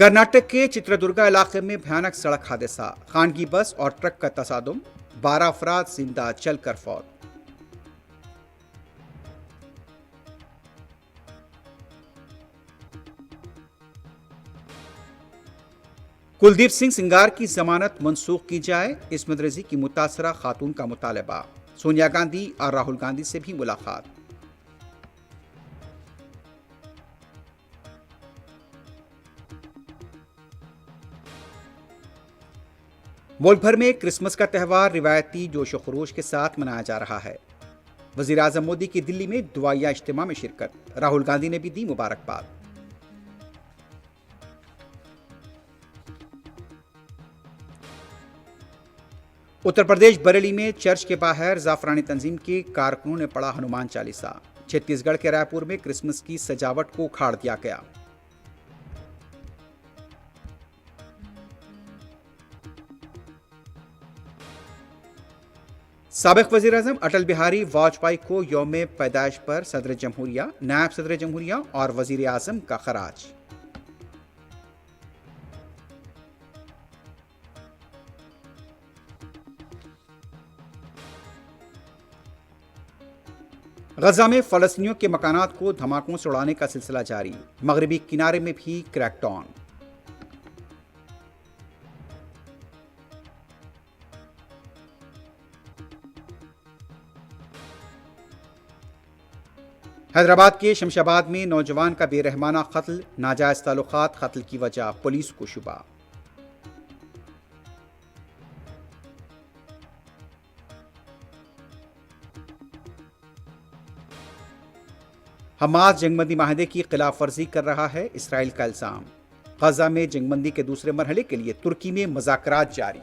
कर्नाटक के चित्रदुर्गा इलाके में भयानक सड़क हादसा, खानगी बस और ट्रक का तसादुम, 12 अफराद जिंदा चलकर फौत। कुलदीप सिंह सिंगार की जमानत मंसूख की जाए, इस्मत रजी की मुतासरा खातून का मुतालबा। सोनिया गांधी और राहुल गांधी से भी मुलाकात। मुल्क भर में क्रिसमस का त्यौहार रिवायती जोश व खरोश के साथ मनाया जा रहा है। वजीर आजम मोदी की दिल्ली में दुआया इज्तिमा में शिरकत, राहुल गांधी ने भी दी मुबारकबाद। उत्तर प्रदेश बरेली में चर्च के बाहर जाफरानी तंजीम के कारकुनों ने पढ़ा हनुमान चालीसा। छत्तीसगढ़ के रायपुर में क्रिसमस की सजावट को उखाड़ दिया गया। साबिक वजीर आजम अटल बिहारी वाजपेयी को यौम पैदाइश पर सदर जमहूरिया, नायब सदर जमहूरिया और वजीर आजम का खराज। गजा में फलस्तीनियों के मकानात को धमाकों से उड़ाने का सिलसिला जारी, मगरबी किनारे में भी क्रैकडाउन। हैदराबाद के शमशाबाद में नौजवान का बेरहमाना कत्ल, नाजायज ताल्लुकात कत्ल की वजह, पुलिस को शुबा। हमास जंगबंदी माहदे की खिलाफ वर्जी कर रहा है, इसराइल का इल्जाम। गजा में जंगबंदी के दूसरे मरहले के लिए तुर्की में मुज़ाकरात जारी।